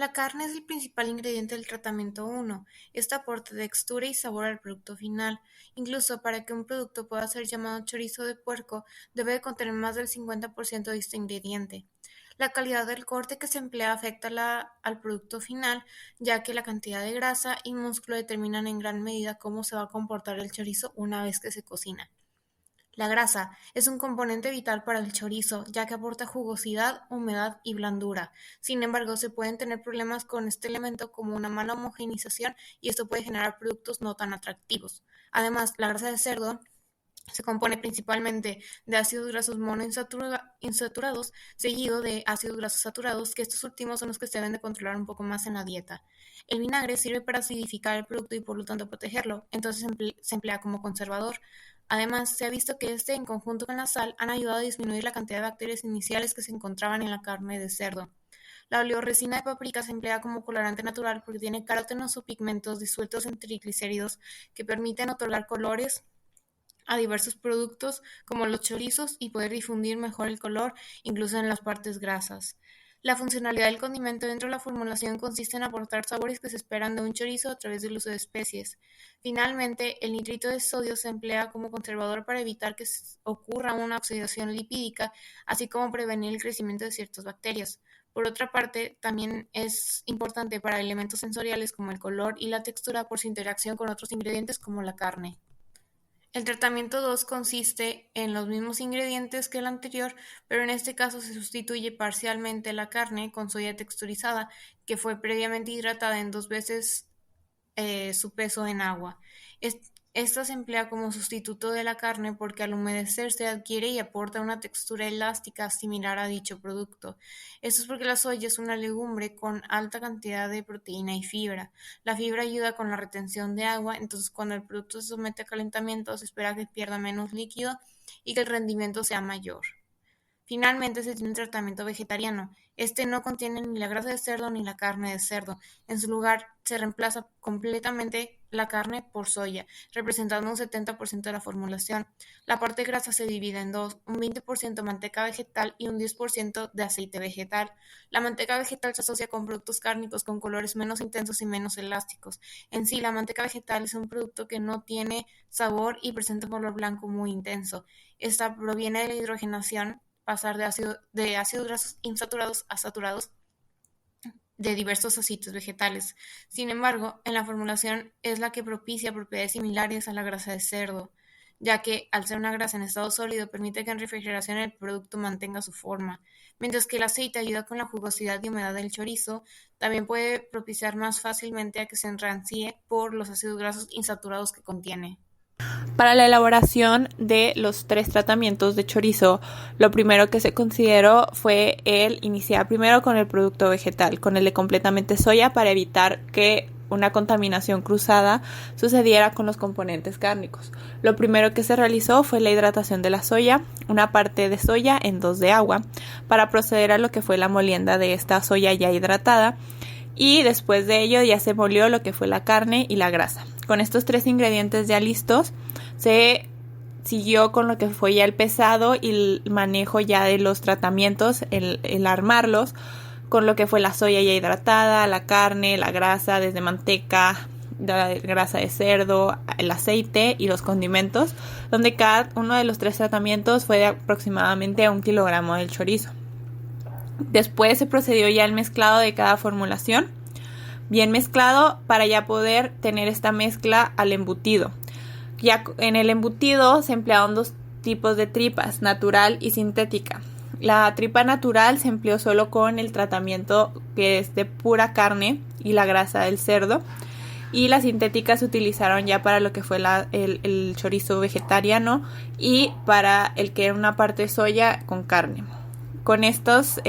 La carne es el principal ingrediente del tratamiento 1. Esto aporta textura y sabor al producto final. Incluso para que un producto pueda ser llamado chorizo de puerco, debe de contener más del 50% de este ingrediente. La calidad del corte que se emplea afecta al producto final, ya que la cantidad de grasa y músculo determinan en gran medida cómo se va a comportar el chorizo una vez que se cocina. La grasa es un componente vital para el chorizo, ya que aporta jugosidad, humedad y blandura. Sin embargo, se pueden tener problemas con este elemento como una mala homogeneización y esto puede generar productos no tan atractivos. Además, la grasa de cerdo se compone principalmente de ácidos grasos monoinsaturados, seguido de ácidos grasos saturados, que estos últimos son los que se deben de controlar un poco más en la dieta. El vinagre sirve para acidificar el producto y por lo tanto protegerlo, entonces se emplea como conservador. Además, se ha visto que este, en conjunto con la sal, han ayudado a disminuir la cantidad de bacterias iniciales que se encontraban en la carne de cerdo. La oleorresina de paprika se emplea como colorante natural porque tiene carótenos o pigmentos disueltos en triglicéridos que permiten otorgar colores a diversos productos como los chorizos y poder difundir mejor el color, incluso en las partes grasas. La funcionalidad del condimento dentro de la formulación consiste en aportar sabores que se esperan de un chorizo a través del uso de especies. Finalmente, el nitrito de sodio se emplea como conservador para evitar que ocurra una oxidación lipídica, así como prevenir el crecimiento de ciertas bacterias. Por otra parte, también es importante para elementos sensoriales como el color y la textura por su interacción con otros ingredientes como la carne. El tratamiento 2 consiste en los mismos ingredientes que el anterior, pero en este caso se sustituye parcialmente la carne con soya texturizada, que fue previamente hidratada en 2 veces su peso en agua. Esta se emplea como sustituto de la carne porque al humedecer adquiere y aporta una textura elástica similar a dicho producto. Esto es porque la soya es una legumbre con alta cantidad de proteína y fibra. La fibra ayuda con la retención de agua, entonces cuando el producto se somete a calentamiento se espera que pierda menos líquido y que el rendimiento sea mayor. Finalmente se tiene un tratamiento vegetariano. Este no contiene ni la grasa de cerdo ni la carne de cerdo. En su lugar, se reemplaza completamente la carne por soya, representando un 70% de la formulación. La parte grasa se divide en dos, un 20% manteca vegetal y un 10% de aceite vegetal. La manteca vegetal se asocia con productos cárnicos con colores menos intensos y menos elásticos. En sí, la manteca vegetal es un producto que no tiene sabor y presenta un color blanco muy intenso. Esta proviene de la hidrogenación, pasar de ácidos grasos insaturados a saturados de diversos aceites vegetales. Sin embargo, en la formulación es la que propicia propiedades similares a la grasa de cerdo, ya que al ser una grasa en estado sólido permite que en refrigeración el producto mantenga su forma, mientras que el aceite ayuda con la jugosidad y humedad del chorizo, también puede propiciar más fácilmente a que se enrancie por los ácidos grasos insaturados que contiene. Para la elaboración de los 3 tratamientos de chorizo, lo primero que se consideró fue el iniciar primero con el producto vegetal, con el de completamente soya, para evitar que una contaminación cruzada sucediera con los componentes cárnicos. Lo primero que se realizó fue la hidratación de la soya, una parte de soya en 2 de agua, para proceder a lo que fue la molienda de esta soya ya hidratada, y después de ello ya se molió lo que fue la carne y la grasa. Con estos 3 ingredientes ya listos, se siguió con lo que fue ya el pesado y el manejo ya de los tratamientos, el armarlos, con lo que fue la soya ya hidratada, la carne, la grasa, desde manteca, la grasa de cerdo, el aceite y los condimentos, donde cada uno de los 3 tratamientos fue de aproximadamente 1 kilogramo del chorizo. Después se procedió ya al mezclado de cada formulación, bien mezclado para ya poder tener esta mezcla al embutido. Ya en el embutido se emplearon 2 tipos de tripas, natural y sintética. La tripa natural se empleó solo con el tratamiento que es de pura carne y la grasa del cerdo, y las sintéticas se utilizaron ya para lo que fue el chorizo vegetariano y para el que era una parte de soya con carne. Con estos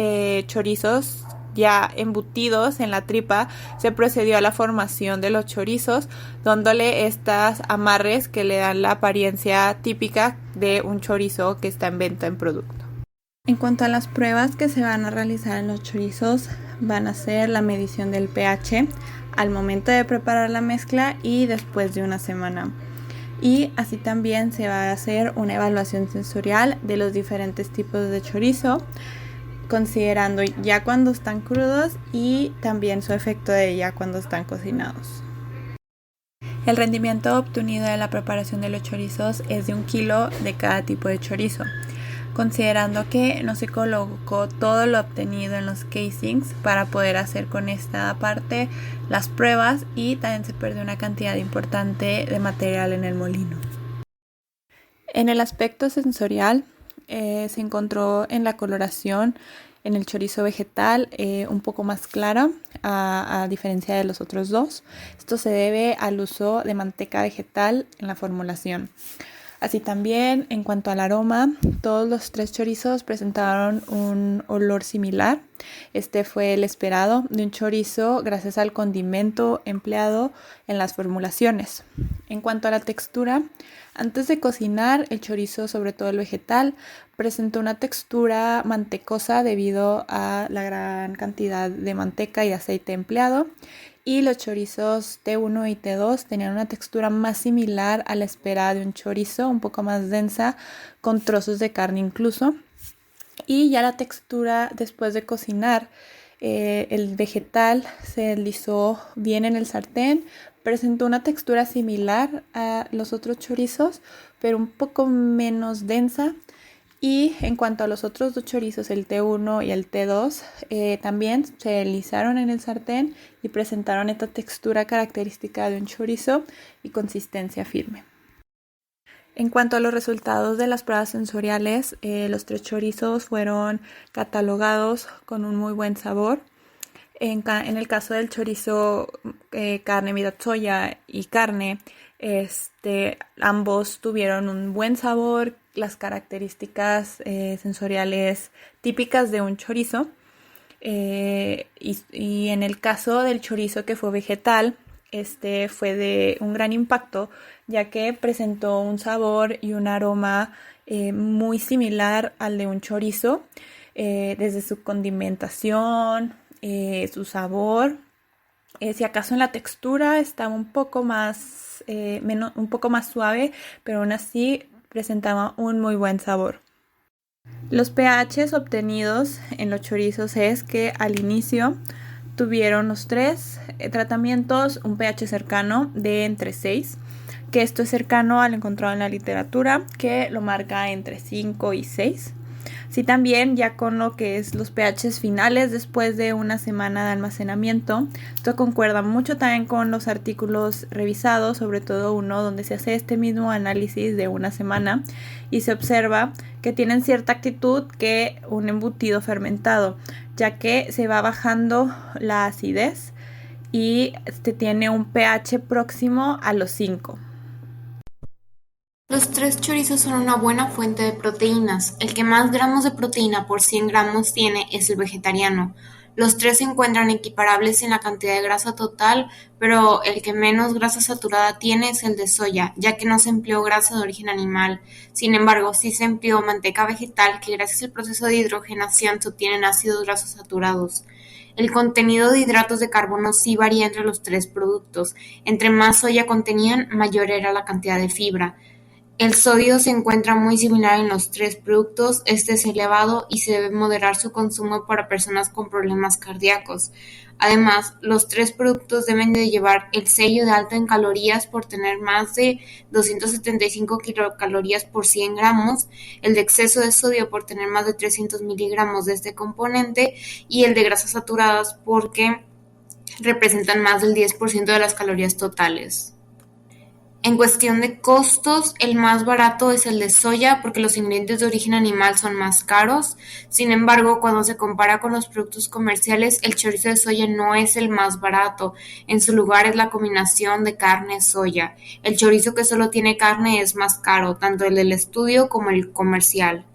chorizos ya embutidos en la tripa, se procedió a la formación de los chorizos, dándole estas amarres que le dan la apariencia típica de un chorizo que está en venta en producto. En cuanto a las pruebas que se van a realizar en los chorizos, van a ser la medición del pH al momento de preparar la mezcla y después de una semana. Y así también se va a hacer una evaluación sensorial de los diferentes tipos de chorizo, considerando ya cuando están crudos y también su efecto de ya cuando están cocinados. El rendimiento obtenido de la preparación de los chorizos es de 1 kilo de cada tipo de chorizo, considerando que no se colocó todo lo obtenido en los casings para poder hacer con esta parte las pruebas, y también se perdió una cantidad importante de material en el molino. En el aspecto sensorial, se encontró en la coloración en el chorizo vegetal un poco más clara a diferencia de los otros dos. Esto se debe al uso de manteca vegetal en la formulación. Así también, en cuanto al aroma, todos los 3 chorizos presentaron un olor similar. Este fue el esperado de un chorizo gracias al condimento empleado en las formulaciones. En cuanto a la textura, antes de cocinar, el chorizo, sobre todo el vegetal, presentó una textura mantecosa debido a la gran cantidad de manteca y aceite empleado. Y los chorizos T1 y T2 tenían una textura más similar a la esperada de un chorizo, un poco más densa, con trozos de carne incluso. Y ya la textura después de cocinar, el vegetal se deslizó bien en el sartén, presentó una textura similar a los otros chorizos, pero un poco menos densa. Y en cuanto a los otros 2 chorizos, el T1 y el T2, también se deslizaron en el sartén y presentaron esta textura característica de un chorizo y consistencia firme. En cuanto a los resultados de las pruebas sensoriales, los 3 chorizos fueron catalogados con un muy buen sabor. En el caso del chorizo carne, mitad soya y carne, ambos tuvieron un buen sabor, las características sensoriales típicas de un chorizo. Y en el caso del chorizo que fue vegetal, fue de un gran impacto, ya que presentó un sabor y un aroma muy similar al de un chorizo, desde su condimentación, su sabor. Si acaso en la textura estaba un poco más suave, pero aún así presentaba un muy buen sabor. Los pHs obtenidos en los chorizos es que al inicio tuvieron los 3 tratamientos un pH cercano de entre 6, que esto es cercano al encontrado en la literatura, que lo marca entre 5 y 6. Sí, también ya con lo que es los pHs finales después de una semana de almacenamiento. Esto concuerda mucho también con los artículos revisados, sobre todo uno donde se hace este mismo análisis de una semana y se observa que tienen cierta actitud que un embutido fermentado, ya que se va bajando la acidez y tiene un pH próximo a los 5. Los 3 chorizos son una buena fuente de proteínas. El que más gramos de proteína por 100 gramos tiene es el vegetariano. Los 3 se encuentran equiparables en la cantidad de grasa total, pero el que menos grasa saturada tiene es el de soya, ya que no se empleó grasa de origen animal. Sin embargo, sí se empleó manteca vegetal, que gracias al proceso de hidrogenación se obtienen ácidos grasos saturados. El contenido de hidratos de carbono sí varía entre los 3 productos. Entre más soya contenían, mayor era la cantidad de fibra. El sodio se encuentra muy similar en los 3 productos, este es elevado y se debe moderar su consumo para personas con problemas cardíacos. Además, los 3 productos deben de llevar el sello de alto en calorías por tener más de 275 kilocalorías por 100 gramos, el de exceso de sodio por tener más de 300 miligramos de este componente y el de grasas saturadas porque representan más del 10% de las calorías totales. En cuestión de costos, el más barato es el de soya porque los ingredientes de origen animal son más caros. Sin embargo, cuando se compara con los productos comerciales, el chorizo de soya no es el más barato. En su lugar es la combinación de carne-soya. El chorizo que solo tiene carne es más caro, tanto el del estudio como el comercial.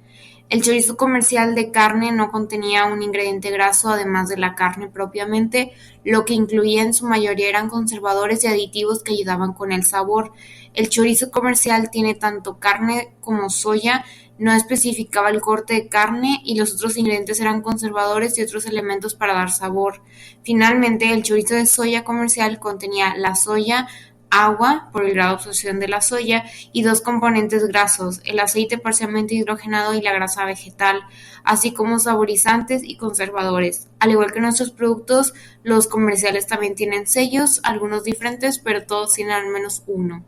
El chorizo comercial de carne no contenía un ingrediente graso además de la carne propiamente, lo que incluía en su mayoría eran conservadores y aditivos que ayudaban con el sabor. El chorizo comercial tiene tanto carne como soya, no especificaba el corte de carne y los otros ingredientes eran conservadores y otros elementos para dar sabor. Finalmente, el chorizo de soya comercial contenía la soya, agua por el grado de absorción de la soya y dos componentes grasos, el aceite parcialmente hidrogenado y la grasa vegetal, así como saborizantes y conservadores. Al igual que nuestros productos, los comerciales también tienen sellos, algunos diferentes, pero todos tienen al menos uno.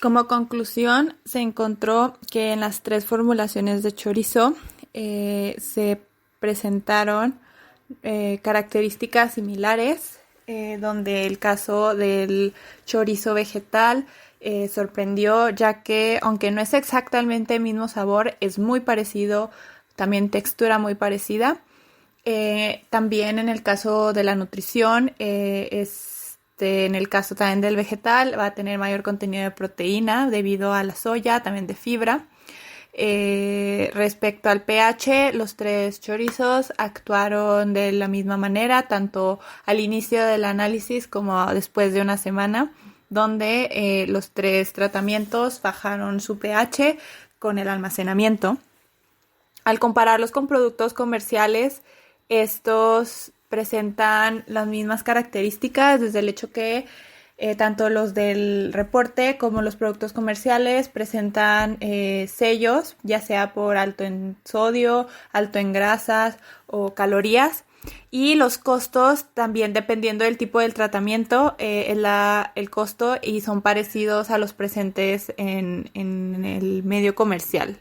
Como conclusión, se encontró que en las tres formulaciones de chorizo se presentaron características similares, donde el caso del chorizo vegetal sorprendió, ya que aunque no es exactamente el mismo sabor, es muy parecido, también textura muy parecida. También en el caso de la nutrición, en el caso también del vegetal, va a tener mayor contenido de proteína debido a la soya, también de fibra. Respecto al pH, los tres chorizos actuaron de la misma manera, tanto al inicio del análisis como después de una semana, donde los tres tratamientos bajaron su pH con el almacenamiento. Al compararlos con productos comerciales, estos presentan las mismas características, desde el hecho que tanto los del reporte como los productos comerciales presentan sellos, ya sea por alto en sodio, alto en grasas o calorías. Y los costos también, dependiendo del tipo del tratamiento, el costo y son parecidos a los presentes en el medio comercial.